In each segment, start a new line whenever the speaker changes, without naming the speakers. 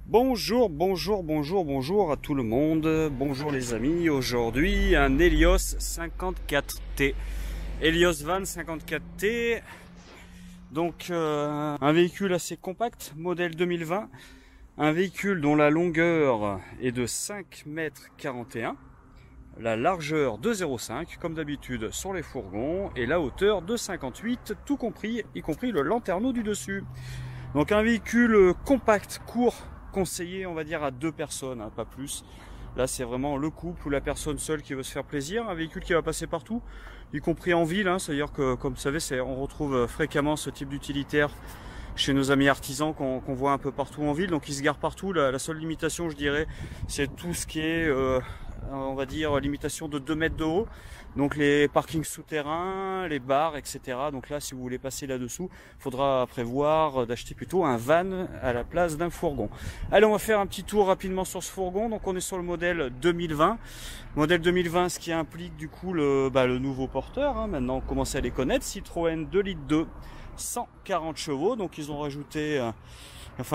Bonjour, bonjour, bonjour, bonjour à tout le monde. Bonjour les amis. Aujourd'hui, un Helios 54T. Helios Van 54T. Donc, un véhicule assez compact, modèle 2020. Un véhicule dont la longueur est de 5,41 m. La largeur de 0,5 comme d'habitude sur les fourgons. Et la hauteur de 58, tout compris, y compris le lanterneau du dessus. Donc un véhicule compact, court, conseillé on va dire à 2 personnes, hein, pas plus. Là c'est vraiment le couple ou la personne seule qui veut se faire plaisir. Un véhicule qui va passer partout, y compris en ville, hein, c'est-à-dire que comme vous savez, on retrouve fréquemment ce type d'utilitaire chez nos amis artisans qu'on voit un peu partout en ville. Donc ils se garent partout. La seule limitation, je dirais, c'est tout ce qui est on va dire limitation de 2 mètres de haut. Donc les parkings souterrains, les bars, etc. Donc là, si vous voulez passer là-dessous, il faudra prévoir d'acheter plutôt un van à la place d'un fourgon. Allez, on va faire un petit tour rapidement sur ce fourgon. Donc on est sur le modèle 2020. Modèle 2020, ce qui implique du coup le nouveau porteur. Hein. Maintenant, on commence à les connaître. Citroën 2 litres 2, 140 chevaux. Donc ils ont rajouté...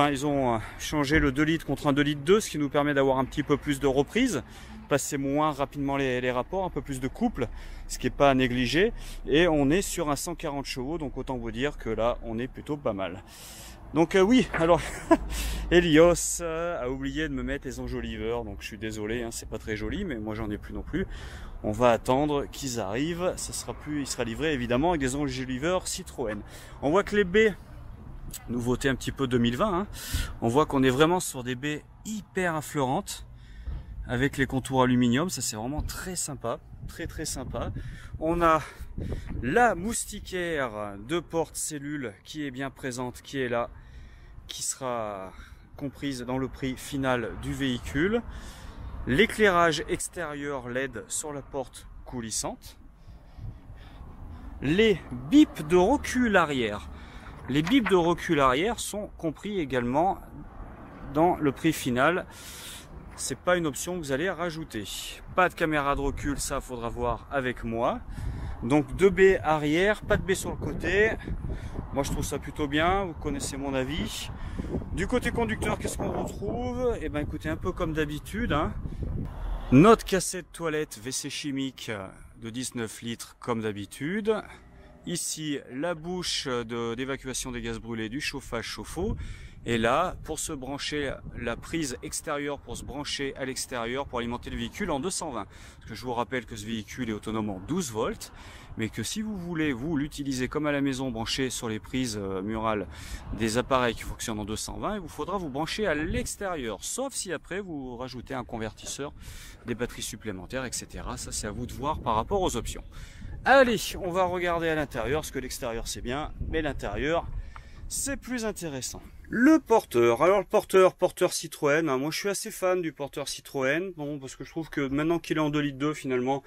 ils ont changé le 2 litres contre un 2 litres 2, ce qui nous permet d'avoir un petit peu plus de reprise, passer moins rapidement les rapports, un peu plus de couple, ce qui n'est pas à négliger. Et on est sur un 140 chevaux, donc autant vous dire que là, on est plutôt pas mal. Donc oui, alors, Helios a oublié de me mettre les enjoliveurs, donc je suis désolé, hein, c'est pas très joli, mais moi j'en ai plus non plus. On va attendre qu'ils arrivent, il sera livré évidemment avec des enjoliveurs Citroën. On voit que les baies, nouveauté un petit peu 2020, hein. On voit qu'on est vraiment sur des baies hyper affleurantes avec les contours aluminium, ça c'est vraiment très sympa, très sympa. On a la moustiquaire de porte-cellule qui est bien présente, qui est là, qui sera comprise dans le prix final du véhicule. L'éclairage extérieur LED sur la porte coulissante. Les bips de recul arrière. Les bips de recul arrière sont compris également dans le prix final. C'est pas une option que vous allez rajouter. Pas de caméra de recul, ça faudra voir avec moi. Donc 2 baies arrière, pas de baies sur le côté. Moi je trouve ça plutôt bien, vous connaissez mon avis. Du côté conducteur, qu'est-ce qu'on retrouve? Eh ben écoutez, un peu comme d'habitude, hein. Notre cassette toilette WC chimique de 19 litres comme d'habitude. Ici, la bouche d'évacuation des gaz brûlés du chauffage chauffe-eau. Et là, pour se brancher, la prise extérieure pour se brancher à l'extérieur pour alimenter le véhicule en 220. Parce que je vous rappelle que ce véhicule est autonome en 12 volts. Mais que si vous voulez, vous l'utiliser comme à la maison, branché sur les prises murales des appareils qui fonctionnent en 220, il vous faudra vous brancher à l'extérieur. Sauf si après, vous rajoutez un convertisseur, des batteries supplémentaires, etc. Ça, c'est à vous de voir par rapport aux options. Allez, on va regarder à l'intérieur, parce que l'extérieur c'est bien, mais l'intérieur c'est plus intéressant. Le porteur, alors le porteur Citroën, hein, moi je suis assez fan du porteur Citroën, bon, parce que je trouve que maintenant qu'il est en 2 litres 2, finalement,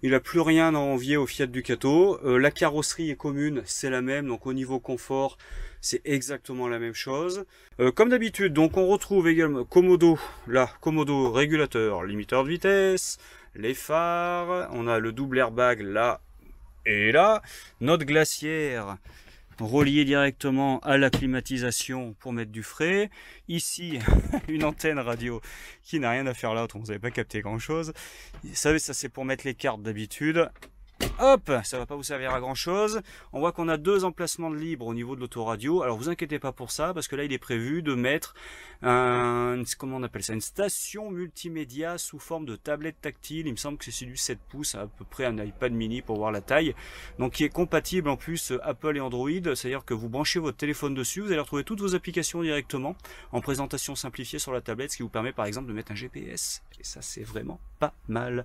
il n'a plus rien à envier au Fiat Ducato. La carrosserie est commune, c'est la même, donc au niveau confort, c'est exactement la même chose. Comme d'habitude, donc on retrouve également Komodo, là, Komodo régulateur, limiteur de vitesse, les phares, on a le double airbag là et là, notre glacière reliée directement à la climatisation pour mettre du frais. Ici, une antenne radio qui n'a rien à faire là, vous n'avez pas capté grand chose. Vous savez, ça c'est pour mettre les cartes d'habitude. Hop, ça va pas vous servir à grand chose. On voit qu'on a 2 emplacements de libre au niveau de l'autoradio. Alors vous inquiétez pas pour ça, parce que là il est prévu de mettre comment on appelle ça, une station multimédia sous forme de tablette tactile. Il me semble que c'est du 7 pouces, à peu près un iPad mini pour voir la taille. Donc qui est compatible en plus Apple et Android, c'est-à-dire que vous branchez votre téléphone dessus, vous allez retrouver toutes vos applications directement en présentation simplifiée sur la tablette, ce qui vous permet par exemple de mettre un GPS. Et ça c'est vraiment pas mal.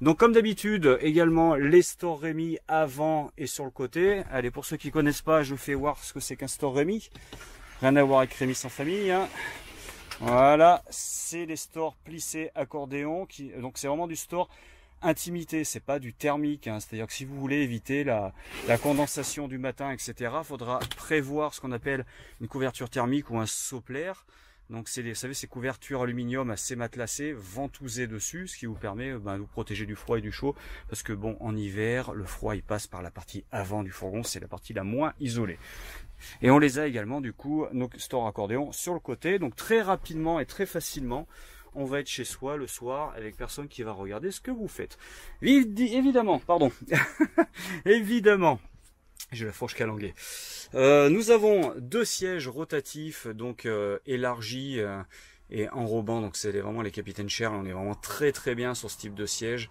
Donc comme d'habitude, également les Store Rémi avant et sur le côté. Allez, pour ceux qui connaissent pas, je fais voir ce que c'est qu'un Store Rémi. Rien à voir avec Rémi sans famille, hein. Voilà, c'est les stores plissés accordéon, donc c'est vraiment du store intimité, c'est pas du thermique, hein. C'est-à-dire que si vous voulez éviter la condensation du matin, etc., faudra prévoir ce qu'on appelle une couverture thermique ou un soplaire. Donc c'est vous savez, ces couvertures aluminium assez matelassées, ventousées dessus, ce qui vous permet de vous protéger du froid et du chaud, parce que bon, en hiver, le froid il passe par la partie avant du fourgon, c'est la partie la moins isolée. Et on les a également du coup, nos stores accordéons sur le côté. Donc très rapidement et très facilement, on va être chez soi le soir avec personne qui va regarder ce que vous faites. Évidemment, pardon. Évidemment. J'ai la fourche calanguée. Nous avons 2 sièges rotatifs, donc élargis et enrobants. Donc c'est vraiment les capitaines Shell. On est vraiment très très bien sur ce type de siège.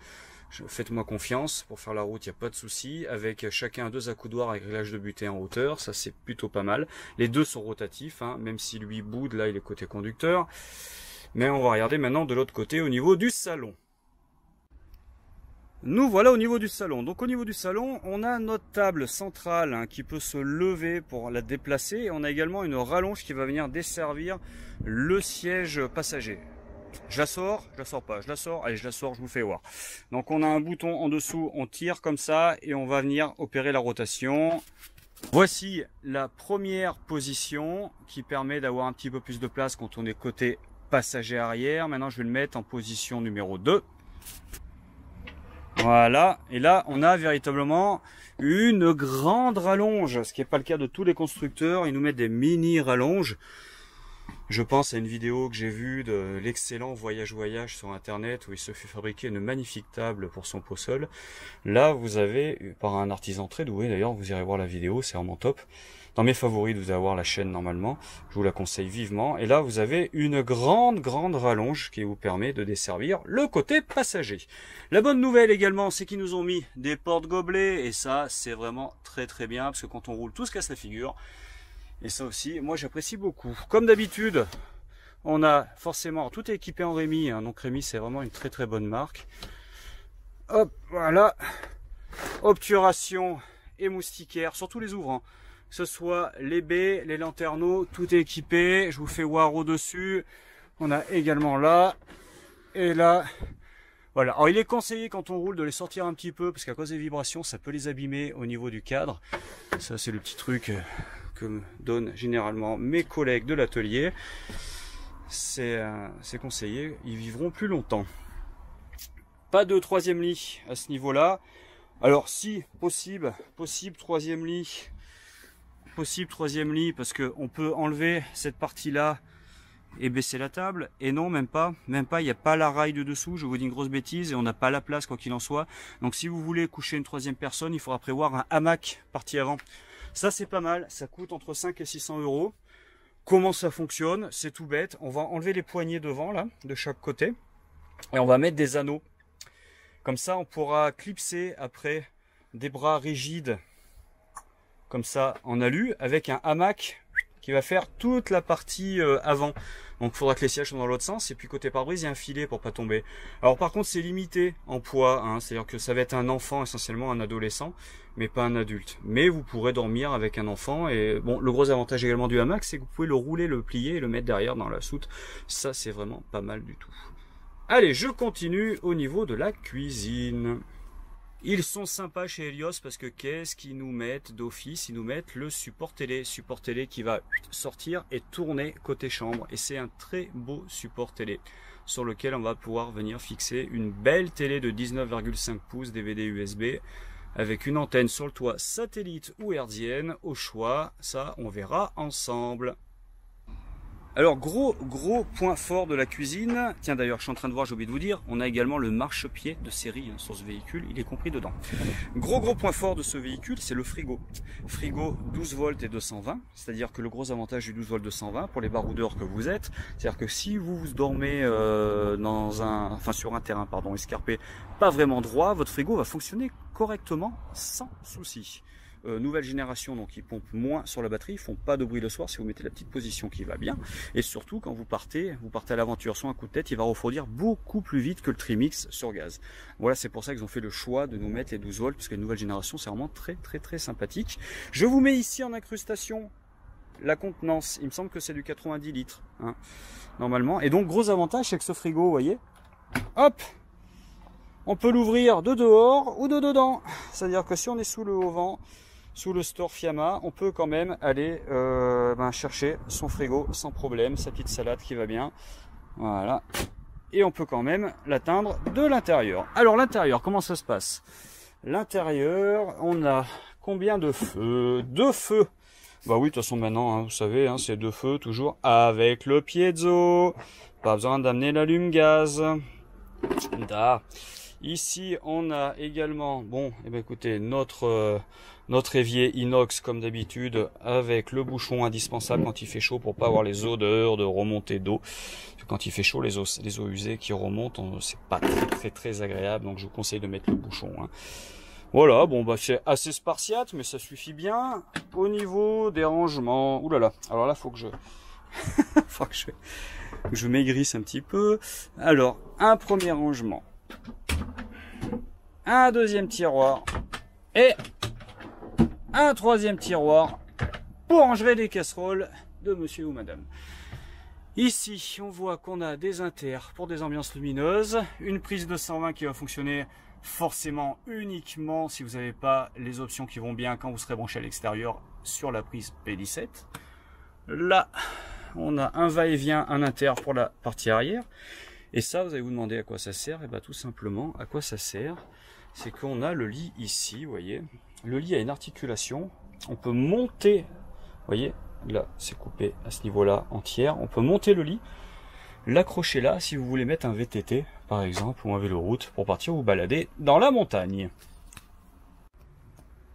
Faites-moi confiance, pour faire la route, il n'y a pas de souci. Avec chacun 2 accoudoirs avec réglage de butée en hauteur, ça c'est plutôt pas mal. Les 2 sont rotatifs, hein, même si lui boude, là il est côté conducteur. Mais on va regarder maintenant de l'autre côté au niveau du salon. Nous voilà au niveau du salon. Donc au niveau du salon, on a notre table centrale hein, qui peut se lever pour la déplacer. Et on a également une rallonge qui va venir desservir le siège passager. Je la sors pas, je la sors, allez je la sors, je vous fais voir. Donc on a un bouton en dessous, on tire comme ça et on va venir opérer la rotation. Voici la première position qui permet d'avoir un petit peu plus de place quand on est côté passager arrière. Maintenant je vais le mettre en position numéro 2. Voilà, et là on a véritablement une grande rallonge, ce qui n'est pas le cas de tous les constructeurs, ils nous mettent des mini rallonges. Je pense à une vidéo que j'ai vue de l'excellent Voyage sur internet où il se fait fabriquer une magnifique table pour son pot sol. Là vous avez, par un artisan très doué d'ailleurs, vous irez voir la vidéo, c'est vraiment top. Dans mes favoris, vous allez avoir la chaîne normalement, je vous la conseille vivement. Et là vous avez une grande rallonge qui vous permet de desservir le côté passager. La bonne nouvelle également, c'est qu'ils nous ont mis des porte-gobelets et ça c'est vraiment très bien parce que quand on roule tout se casse la figure. Et ça aussi, moi j'apprécie beaucoup. Comme d'habitude, on a forcément, tout est équipé en Rémi, hein, donc Rémi c'est vraiment une très bonne marque. Hop, voilà. Obturation et moustiquaire sur tous les ouvrants. Que ce soit les baies, les lanterneaux, tout est équipé. Je vous fais voir au-dessus. On a également là et là. Voilà. Alors il est conseillé quand on roule de les sortir un petit peu parce qu'à cause des vibrations, ça peut les abîmer au niveau du cadre. Ça c'est le petit truc que me donnent généralement mes collègues de l'atelier. C'est conseillé, ils vivront plus longtemps. Pas de 3e lit à ce niveau-là. Alors si possible 3e lit. Possible 3e lit parce que on peut enlever cette partie-là et baisser la table. Et non, même pas, il n'y a pas la rail de dessous, je vous dis une grosse bêtise, et on n'a pas la place quoi qu'il en soit. Donc si vous voulez coucher une 3e personne, il faudra prévoir un hamac partie avant. Ça c'est pas mal, ça coûte entre 5 et 600 euros. Comment ça fonctionne? C'est tout bête, on va enlever les poignées devant là, de chaque côté, et on va mettre des anneaux. Comme ça on pourra clipser après des bras rigides, comme ça en alu, avec un hamac qui va faire toute la partie avant. Donc il faudra que les sièges soient dans l'autre sens, et puis côté pare-brise il y a un filet pour pas tomber. Alors par contre c'est limité en poids, hein, c'est-à-dire que ça va être un enfant, essentiellement un adolescent, mais pas un adulte. Mais vous pourrez dormir avec un enfant, et bon, le gros avantage également du hamac, c'est que vous pouvez le rouler, le plier et le mettre derrière dans la soute. Ça c'est vraiment pas mal du tout. Allez, je continue au niveau de la cuisine. Ils sont sympas chez Helios parce que qu'est-ce qu'ils nous mettent d'office? Ils nous mettent le support télé qui va sortir et tourner côté chambre. Et c'est un très beau support télé sur lequel on va pouvoir venir fixer une belle télé de 19,5 pouces DVD USB avec une antenne sur le toit satellite ou hertzienne au choix. Ça, on verra ensemble. Alors gros point fort de la cuisine, tiens d'ailleurs je suis en train de voir, j'ai oublié de vous dire, on a également le marchepied de série sur ce véhicule, il est compris dedans. Gros point fort de ce véhicule, c'est le frigo. Frigo 12 volts et 220, c'est-à-dire que le gros avantage du 12 volts 220 pour les baroudeurs que vous êtes, c'est-à-dire que si vous dormez sur un terrain escarpé, pas vraiment droit, votre frigo va fonctionner correctement sans souci. Nouvelle génération, donc ils pompent moins sur la batterie, ils font pas de bruit le soir si vous mettez la petite position qui va bien, et surtout quand vous partez à l'aventure sur un coup de tête, il va refroidir beaucoup plus vite que le Trimix sur gaz. Voilà, c'est pour ça qu'ils ont fait le choix de nous mettre les 12 volts, parce que la nouvelle génération c'est vraiment très sympathique. Je vous mets ici en incrustation la contenance, il me semble que c'est du 90 litres hein, normalement, et donc gros avantage c'est que ce frigo, vous voyez, hop, on peut l'ouvrir de dehors ou de dedans, c'est à dire que si on est sous le haut vent, sous le store Fiamma, on peut quand même aller chercher son frigo sans problème, sa petite salade qui va bien, voilà, et on peut quand même l'atteindre de l'intérieur. Alors l'intérieur, comment ça se passe? L'intérieur, on a combien de feux? 2 feux Bah oui, de toute façon maintenant, hein, vous savez, hein, c'est 2 feux toujours avec le piezo. Pas besoin d'amener l'allume-gaz. Da. Ici, on a également, bon, eh ben écoutez, notre évier inox comme d'habitude avec le bouchon indispensable quand il fait chaud pour pas avoir les odeurs de remontée d'eau. Quand il fait chaud, les eaux usées qui remontent, c'est pas très agréable, donc je vous conseille de mettre le bouchon. Hein. Voilà, bon bah c'est assez spartiate, mais ça suffit bien. Au niveau des rangements, oulala, alors là faut que je maigrisse un petit peu. Alors, un premier rangement, un deuxième tiroir et un troisième tiroir pour ranger les casseroles de monsieur ou madame. Ici, on voit qu'on a des inters pour des ambiances lumineuses, une prise de 120 qui va fonctionner forcément uniquement si vous n'avez pas les options qui vont bien quand vous serez branché à l'extérieur sur la prise P17. Là, on a un va-et-vient, un inter pour la partie arrière. Et ça, vous allez vous demander à quoi ça sert. Et bien tout simplement, à quoi ça sert, c'est qu'on a le lit ici, vous voyez. Le lit a une articulation. On peut monter, vous voyez, là c'est coupé à ce niveau-là entière. On peut monter le lit, l'accrocher là si vous voulez mettre un VTT par exemple ou un vélo route pour partir vous balader dans la montagne.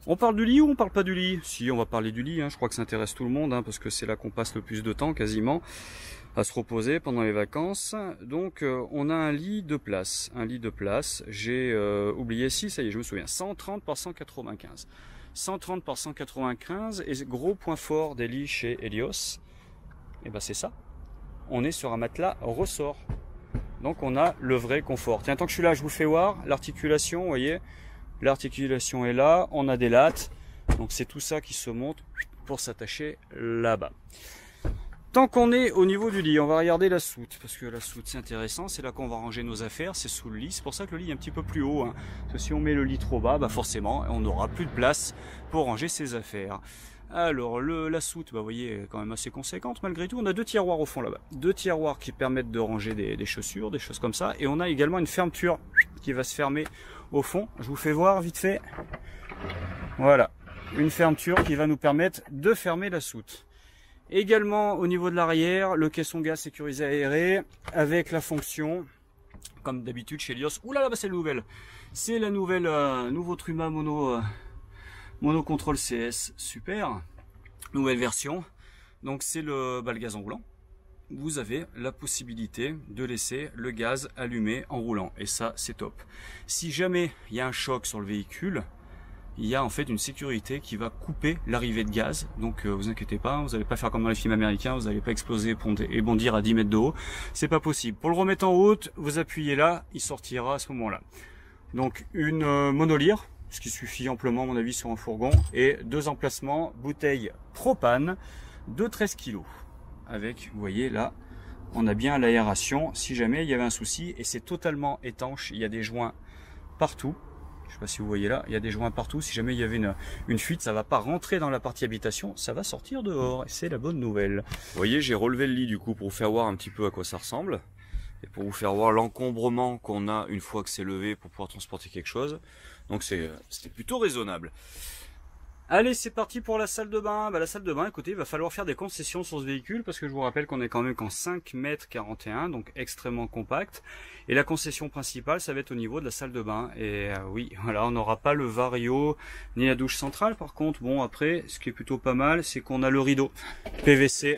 On parle du lit ou on parle pas du lit? Si, on va parler du lit, hein. Je crois que ça intéresse tout le monde, hein, parce que c'est là qu'on passe le plus de temps quasiment à se reposer pendant les vacances. Donc on a un lit de place. Un lit de place, j'ai oublié, si ça y est, je me souviens, 130 par 195. 130 par 195, et gros point fort des lits chez Helios, et ben c'est ça. On est sur un matelas ressort. Donc on a le vrai confort. Tiens, tant que je suis là, je vous fais voir l'articulation, vous voyez. L'articulation est là, on a des lattes, donc c'est tout ça qui se monte pour s'attacher là-bas. Tant qu'on est au niveau du lit, on va regarder la soute, parce que la soute c'est intéressant, c'est là qu'on va ranger nos affaires, c'est sous le lit, c'est pour ça que le lit est un petit peu plus haut, hein. Parce que si on met le lit trop bas, bah forcément on n'aura plus de place pour ranger ses affaires. Alors la soute, bah vous voyez, est quand même assez conséquente malgré tout. On a 2 tiroirs au fond là-bas, 2 tiroirs qui permettent de ranger des chaussures, des choses comme ça, et on a également une fermeture qui va se fermer au fond. Je vous fais voir vite fait. Voilà, une fermeture qui va nous permettre de fermer la soute. Également au niveau de l'arrière, le caisson gaz sécurisé aéré avec la fonction, comme d'habitude chez Helios. Ouh là là, bah c'est la nouvelle. C'est la nouvelle nouveau Truma Mono Control CS, super. Nouvelle version. Donc c'est le gaz en roulant. Vous avez la possibilité de laisser le gaz allumé en roulant. Et ça, c'est top. Si jamais il y a un choc sur le véhicule, il y a en fait une sécurité qui va couper l'arrivée de gaz. Donc vous inquiétez pas, vous n'allez pas faire comme dans les films américains, vous n'allez pas exploser et bondir à 10 mètres de haut. C'est pas possible. Pour le remettre en route, vous appuyez là, il sortira à ce moment-là. Donc une monolire, ce qui suffit amplement à mon avis sur un fourgon, et 2 emplacements, bouteille propane de 13 kg. Avec, vous voyez là, on a bien l'aération si jamais il y avait un souci, et c'est totalement étanche, il y a des joints partout. Je sais pas si vous voyez là, il y a des joints partout. Si jamais il y avait une fuite, ça va pas rentrer dans la partie habitation, ça va sortir dehors, et c'est la bonne nouvelle. Vous voyez, j'ai relevé le lit du coup pour vous faire voir un petit peu à quoi ça ressemble, et pour vous faire voir l'encombrement qu'on a une fois que c'est levé pour pouvoir transporter quelque chose. Donc c'était plutôt raisonnable. Allez, c'est parti pour la salle de bain. La salle de bain, écoutez, il va falloir faire des concessions sur ce véhicule, parce que je vous rappelle qu'on est quand même qu'en 5,41 m, donc extrêmement compact. Et la concession principale, ça va être au niveau de la salle de bain. Et oui, voilà, on n'aura pas le Vario ni la douche centrale. Par contre, bon, après, ce qui est plutôt pas mal, c'est qu'on a le rideau PVC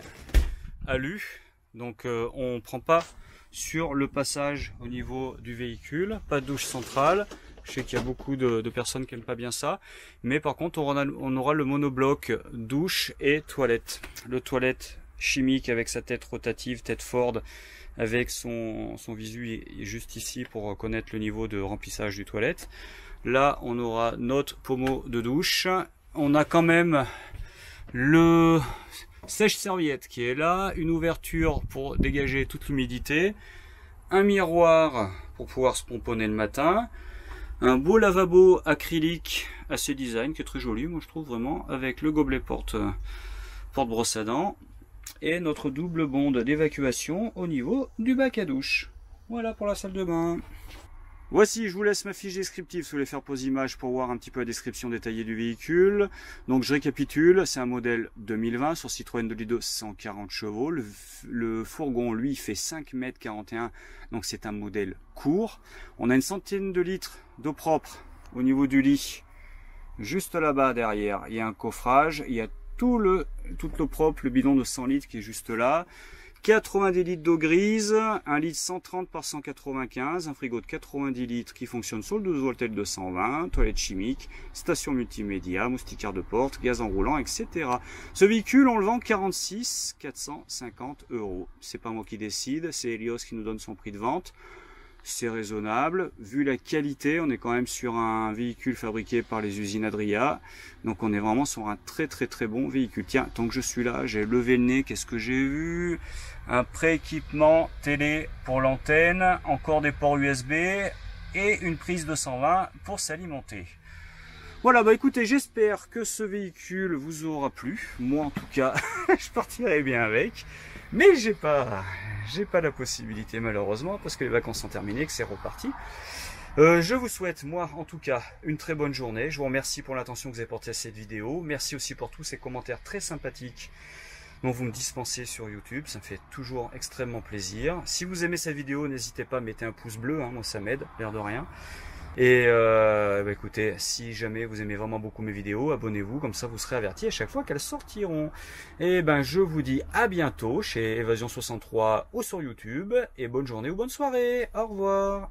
alu. Donc on prend pas sur le passage au niveau du véhicule, pas de douche centrale. Je sais qu'il y a beaucoup de personnes qui n'aiment pas bien ça. Mais par contre, on aura le monobloc douche et toilette. Le toilette chimique avec sa tête rotative, tête Ford, avec son visu juste ici pour connaître le niveau de remplissage du toilette. Là, on aura notre pommeau de douche. On a quand même le sèche-serviette qui est là. Une ouverture pour dégager toute l'humidité. Un miroir pour pouvoir se pomponner le matin. Un beau lavabo acrylique assez design qui est très joli, moi je trouve vraiment, avec le gobelet porte brosse à dents et notre double bonde d'évacuation au niveau du bac à douche. Voilà pour la salle de bain. Voici, je vous laisse ma fiche descriptive sous les faire pause image pour voir un petit peu la description détaillée du véhicule. Donc je récapitule, c'est un modèle 2020 sur Citroën de 140 chevaux. Le fourgon, lui, fait 5,41 m, donc c'est un modèle court. On a une centaine de litres d'eau propre au niveau du lit. Juste là-bas derrière, il y a un coffrage, il y a toute l'eau propre, le bidon de 100 litres qui est juste là. 90 litres d'eau grise, 1 litre 130 par 195, un frigo de 90 litres qui fonctionne sur le 12 volts 220, toilette chimique, station multimédia, moustiquaire de porte, gaz enroulant, etc. Ce véhicule, on le vend 46 450 €. C'est pas moi qui décide, c'est Helios qui nous donne son prix de vente. C'est raisonnable, vu la qualité, on est quand même sur un véhicule fabriqué par les usines Adria, donc on est vraiment sur un très bon véhicule. Tiens, tant que je suis là, j'ai levé le nez, qu'est-ce que j'ai vu? Un pré-équipement télé pour l'antenne, encore des ports USB et une prise 220 pour s'alimenter. Voilà, bah écoutez, j'espère que ce véhicule vous aura plu. Moi en tout cas, je partirai bien avec, mais j'ai pas la possibilité malheureusement parce que les vacances sont terminées, que c'est reparti. Je vous souhaite, moi en tout cas, une très bonne journée. Je vous remercie pour l'attention que vous avez portée à cette vidéo. Merci aussi pour tous ces commentaires très sympathiques dont vous me dispensez sur YouTube. Ça me fait toujours extrêmement plaisir. Si vous aimez cette vidéo, n'hésitez pas à mettre un pouce bleu, hein, moi ça m'aide, l'air de rien. Et bah écoutez, si jamais vous aimez vraiment beaucoup mes vidéos, abonnez-vous, comme ça vous serez avertis à chaque fois qu'elles sortiront. Et ben je vous dis à bientôt chez Évasion 63 ou sur YouTube, et bonne journée ou bonne soirée, au revoir.